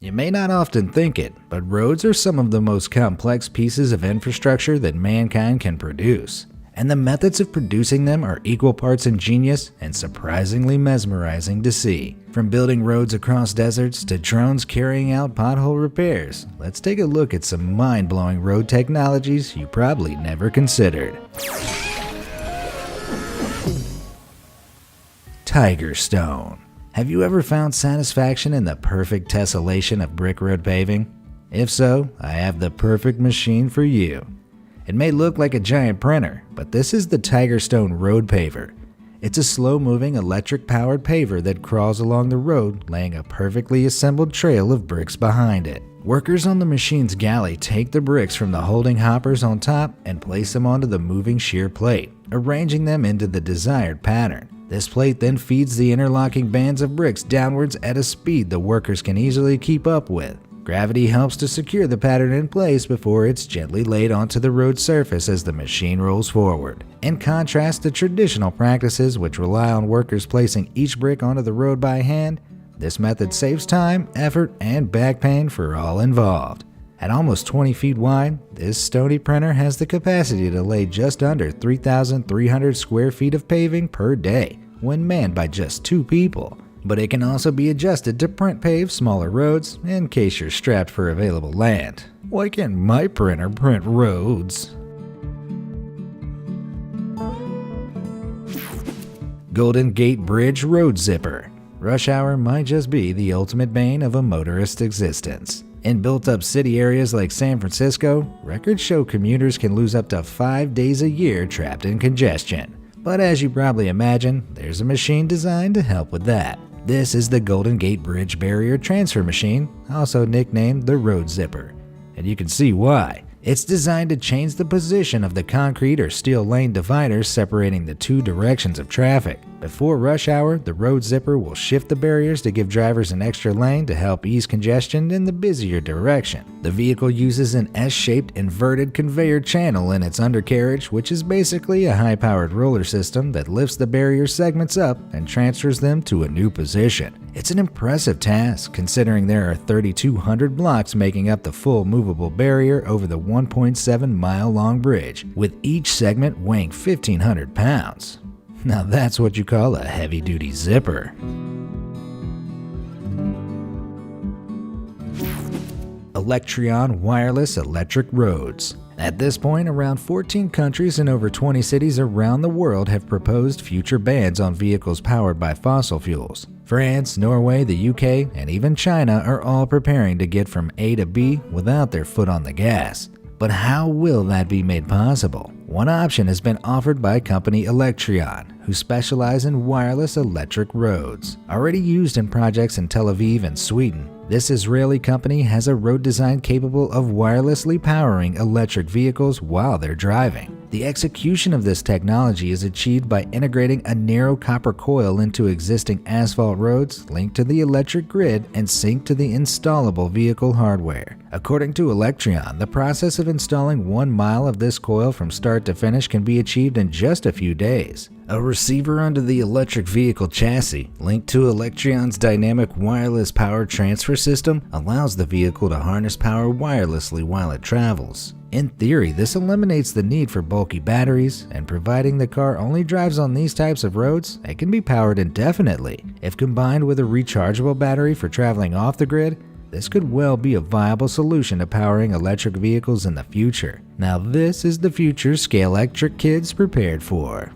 You may not often think it, but roads are some of the most complex pieces of infrastructure that mankind can produce. And the methods of producing them are equal parts ingenious and surprisingly mesmerizing to see. From building roads across deserts to drones carrying out pothole repairs, let's take a look at some mind-blowing road technologies you probably never considered. Tiger Stone. Have you ever found satisfaction in the perfect tessellation of brick road paving? If so, I have the perfect machine for you. It may look like a giant printer, but this is the Tiger Stone Road Paver. It's a slow-moving electric-powered paver that crawls along the road, laying a perfectly assembled trail of bricks behind it. Workers on the machine's galley take the bricks from the holding hoppers on top and place them onto the moving shear plate, arranging them into the desired pattern. This plate then feeds the interlocking bands of bricks downwards at a speed the workers can easily keep up with. Gravity helps to secure the pattern in place before it's gently laid onto the road surface as the machine rolls forward. In contrast to traditional practices which rely on workers placing each brick onto the road by hand, this method saves time, effort, and back pain for all involved. At almost 20 feet wide, this stony printer has the capacity to lay just under 3,300 square feet of paving per day when manned by just 2 people. But it can also be adjusted to print pave smaller roads in case you're strapped for available land. Why can't my printer print roads? Golden Gate Bridge Road Zipper. Rush hour might just be the ultimate bane of a motorist's existence. In built-up city areas like San Francisco, records show commuters can lose up to 5 days a year trapped in congestion. But as you probably imagine, there's a machine designed to help with that. This is the Golden Gate Bridge Barrier Transfer Machine, also nicknamed the Road Zipper. And you can see why. It's designed to change the position of the concrete or steel lane dividers separating the 2 directions of traffic. Before rush hour, the Road Zipper will shift the barriers to give drivers an extra lane to help ease congestion in the busier direction. The vehicle uses an S-shaped inverted conveyor channel in its undercarriage, which is basically a high-powered roller system that lifts the barrier segments up and transfers them to a new position. It's an impressive task, considering there are 3,200 blocks making up the full movable barrier over the 1.7-mile-long bridge, with each segment weighing 1,500 pounds. Now that's what you call a heavy-duty zipper. Electreon Wireless Electric Roads. At this point, around 14 countries and over 20 cities around the world have proposed future bans on vehicles powered by fossil fuels. France, Norway, the UK, and even China are all preparing to get from A to B without their foot on the gas. But how will that be made possible? One option has been offered by company Electreon, who specialize in wireless electric roads. Already used in projects in Tel Aviv and Sweden, this Israeli company has a road design capable of wirelessly powering electric vehicles while they're driving. The execution of this technology is achieved by integrating a narrow copper coil into existing asphalt roads, linked to the electric grid, and synced to the installable vehicle hardware. According to Electreon, the process of installing 1 mile of this coil from start to finish can be achieved in just a few days. A receiver under the electric vehicle chassis, linked to Electreon's dynamic wireless power transfer system, allows the vehicle to harness power wirelessly while it travels. In theory, this eliminates the need for bulky batteries, and providing the car only drives on these types of roads, it can be powered indefinitely. If combined with a rechargeable battery for traveling off the grid, this could well be a viable solution to powering electric vehicles in the future. Now this is the future Scalextric kids prepared for.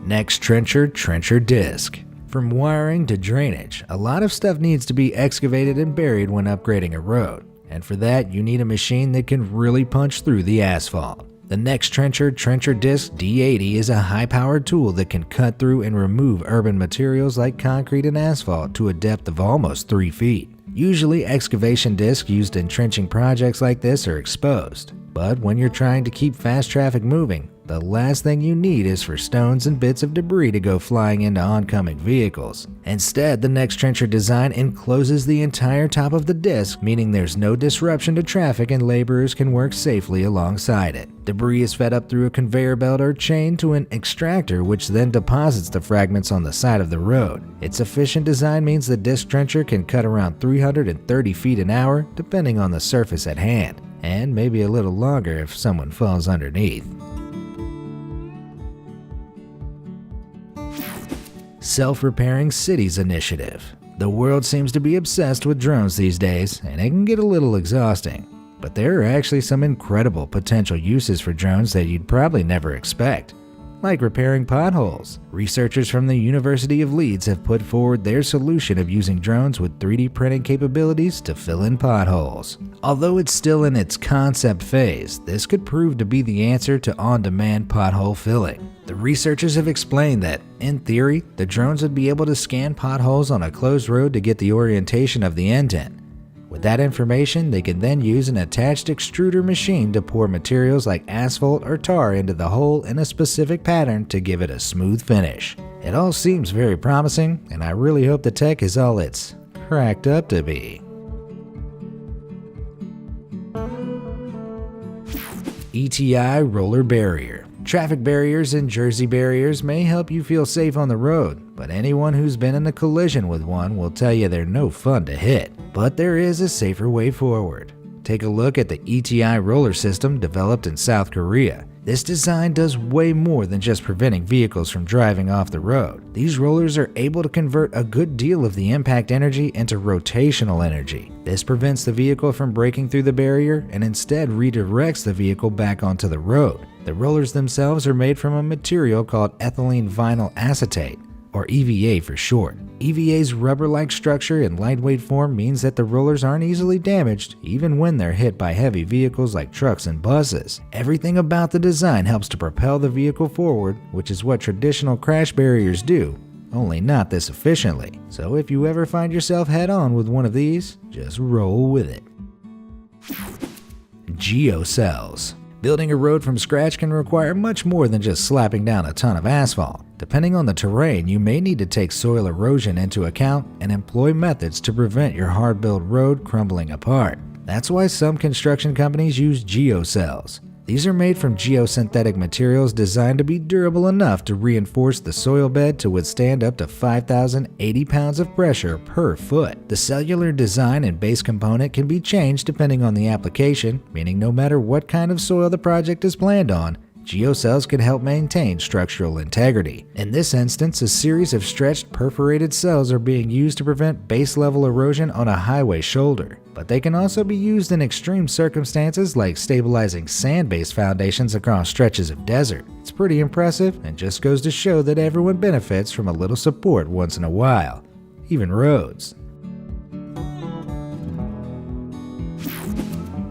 Nextrencher Trencher Disc. From wiring to drainage, a lot of stuff needs to be excavated and buried when upgrading a road. And for that, you need a machine that can really punch through the asphalt. The Nextrencher Trencher Disc D80 is a high-powered tool that can cut through and remove urban materials like concrete and asphalt to a depth of almost 3 feet. Usually, excavation discs used in trenching projects like this are exposed. But when you're trying to keep fast traffic moving, the last thing you need is for stones and bits of debris to go flying into oncoming vehicles. Instead, the NextTrencher design encloses the entire top of the disc, meaning there's no disruption to traffic and laborers can work safely alongside it. Debris is fed up through a conveyor belt or chain to an extractor, which then deposits the fragments on the side of the road. Its efficient design means the disc trencher can cut around 330 feet an hour, depending on the surface at hand, and maybe a little longer if someone falls underneath. Self-repairing cities initiative. The world seems to be obsessed with drones these days, and it can get a little exhausting. But there are actually some incredible potential uses for drones that you'd probably never expect, like repairing potholes. Researchers from the University of Leeds have put forward their solution of using drones with 3D printing capabilities to fill in potholes. Although it's still in its concept phase, this could prove to be the answer to on-demand pothole filling. The researchers have explained that, in theory, the drones would be able to scan potholes on a closed road to get the orientation of the indent. With that information, they can then use an attached extruder machine to pour materials like asphalt or tar into the hole in a specific pattern to give it a smooth finish. It all seems very promising, and I really hope the tech is all it's cracked up to be. ETI Roller Barrier. Traffic barriers and Jersey barriers may help you feel safe on the road, but anyone who's been in a collision with one will tell you they're no fun to hit. But there is a safer way forward. Take a look at the ETI roller system developed in South Korea. This design does way more than just preventing vehicles from driving off the road. These rollers are able to convert a good deal of the impact energy into rotational energy. This prevents the vehicle from breaking through the barrier and instead redirects the vehicle back onto the road. The rollers themselves are made from a material called ethylene vinyl acetate, or EVA for short. EVA's rubber-like structure and lightweight form means that the rollers aren't easily damaged, even when they're hit by heavy vehicles like trucks and buses. Everything about the design helps to propel the vehicle forward, which is what traditional crash barriers do, only not this efficiently. So if you ever find yourself head-on with one of these, just roll with it. Geocells. Building a road from scratch can require much more than just slapping down a ton of asphalt. Depending on the terrain, you may need to take soil erosion into account and employ methods to prevent your hard-built road crumbling apart. That's why some construction companies use geocells. These are made from geosynthetic materials designed to be durable enough to reinforce the soil bed to withstand up to 5,080 pounds of pressure per foot. The cellular design and base component can be changed depending on the application, meaning no matter what kind of soil the project is planned on, geocells can help maintain structural integrity. In this instance, a series of stretched perforated cells are being used to prevent base-level erosion on a highway shoulder. But they can also be used in extreme circumstances like stabilizing sand-based foundations across stretches of desert. It's pretty impressive and just goes to show that everyone benefits from a little support once in a while, even roads.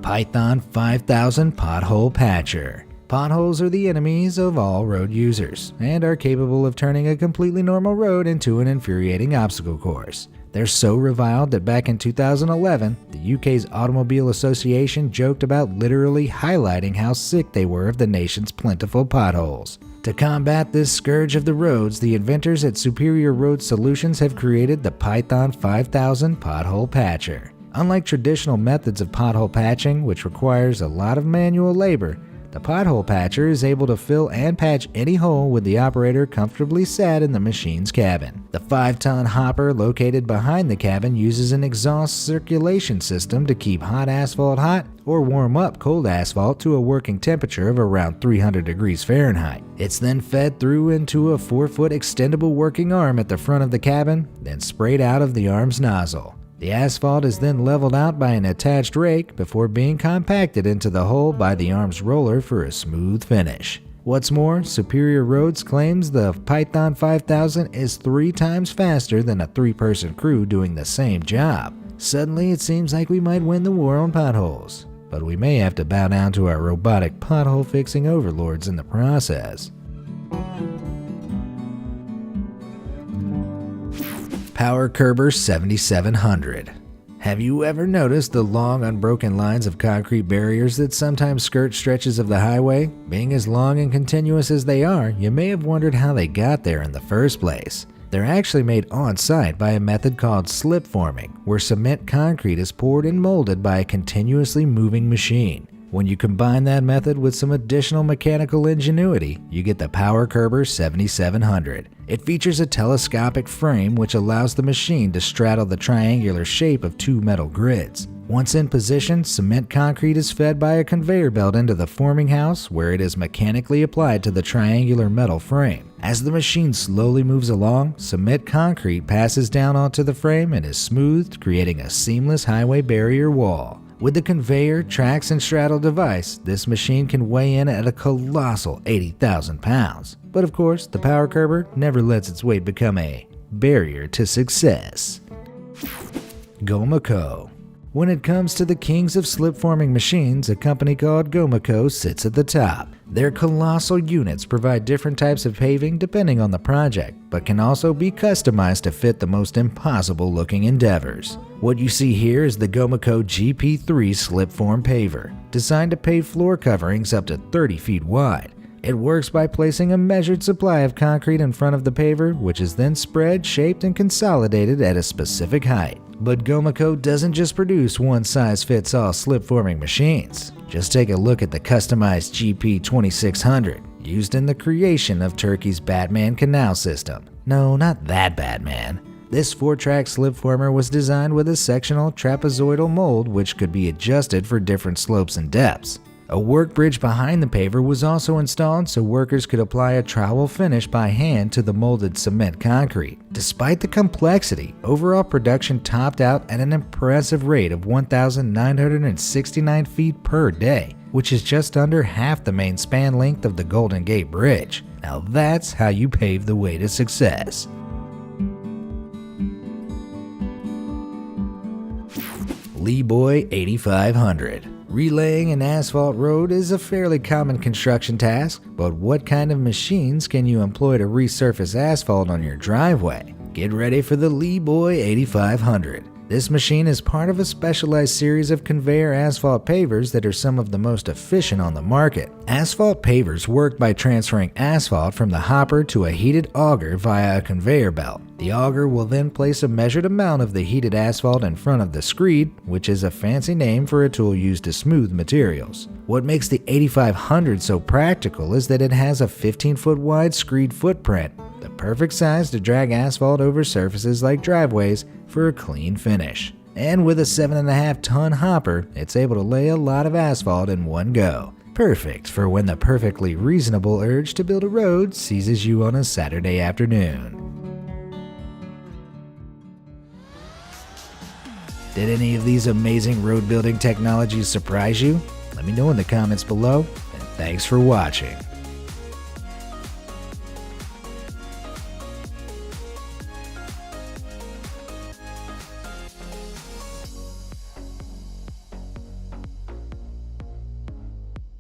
Python 5000 Pothole Patcher. Potholes are the enemies of all road users and are capable of turning a completely normal road into an infuriating obstacle course. They're so reviled that back in 2011, the UK's Automobile Association joked about literally highlighting how sick they were of the nation's plentiful potholes. To combat this scourge of the roads, the inventors at Superior Road Solutions have created the Python 5000 Pothole Patcher. Unlike traditional methods of pothole patching, which requires a lot of manual labor, the pothole patcher is able to fill and patch any hole with the operator comfortably sat in the machine's cabin. The 5-ton hopper located behind the cabin uses an exhaust circulation system to keep hot asphalt hot or warm up cold asphalt to a working temperature of around 300 degrees Fahrenheit. It's then fed through into a 4-foot extendable working arm at the front of the cabin, then sprayed out of the arm's nozzle. The asphalt is then leveled out by an attached rake before being compacted into the hole by the arm's roller for a smooth finish. What's more, Superior Roads claims the Python 5000 is 3 times faster than a 3-person crew doing the same job. Suddenly it seems like we might win the war on potholes, but we may have to bow down to our robotic pothole fixing overlords in the process. Power Curber 7700. Have you ever noticed the long, unbroken lines of concrete barriers that sometimes skirt stretches of the highway? Being as long and continuous as they are, you may have wondered how they got there in the first place. They're actually made on-site by a method called slip forming, where cement concrete is poured and molded by a continuously moving machine. When you combine that method with some additional mechanical ingenuity, you get the PowerKerber 7700. It features a telescopic frame which allows the machine to straddle the triangular shape of two metal grids. Once in position, cement concrete is fed by a conveyor belt into the forming house where it is mechanically applied to the triangular metal frame. As the machine slowly moves along, cement concrete passes down onto the frame and is smoothed, creating a seamless highway barrier wall. With the conveyor, tracks, and straddle device, this machine can weigh in at a colossal 80,000 pounds. But of course, the PowerKerber never lets its weight become a barrier to success. Gomaco. When it comes to the kings of slip-forming machines, a company called Gomaco sits at the top. Their colossal units provide different types of paving depending on the project, but can also be customized to fit the most impossible-looking endeavors. What you see here is the Gomaco GP3 slip-form paver, designed to pave floor coverings up to 30 feet wide. It works by placing a measured supply of concrete in front of the paver, which is then spread, shaped, and consolidated at a specific height. But Gomaco doesn't just produce one-size-fits-all slip-forming machines. Just take a look at the customized GP2600, used in the creation of Turkey's Batman canal system. No, not that Batman. This 4-track slip former was designed with a sectional trapezoidal mold which could be adjusted for different slopes and depths. A work bridge behind the paver was also installed so workers could apply a trowel finish by hand to the molded cement concrete. Despite the complexity, overall production topped out at an impressive rate of 1,969 feet per day, which is just under half the main span length of the Golden Gate Bridge. Now that's how you pave the way to success. Liboy 8500. Relaying an asphalt road is a fairly common construction task, but what kind of machines can you employ to resurface asphalt on your driveway? Get ready for the Liboy 8500. This machine is part of a specialized series of conveyor asphalt pavers that are some of the most efficient on the market. Asphalt pavers work by transferring asphalt from the hopper to a heated auger via a conveyor belt. The auger will then place a measured amount of the heated asphalt in front of the screed, which is a fancy name for a tool used to smooth materials. What makes the 8500 so practical is that it has a 15-foot wide screed footprint, the perfect size to drag asphalt over surfaces like driveways for a clean finish. And with a 7.5-ton hopper, it's able to lay a lot of asphalt in one go. Perfect for when the perfectly reasonable urge to build a road seizes you on a Saturday afternoon. Did any of these amazing road building technologies surprise you? Let me know in the comments below, and thanks for watching.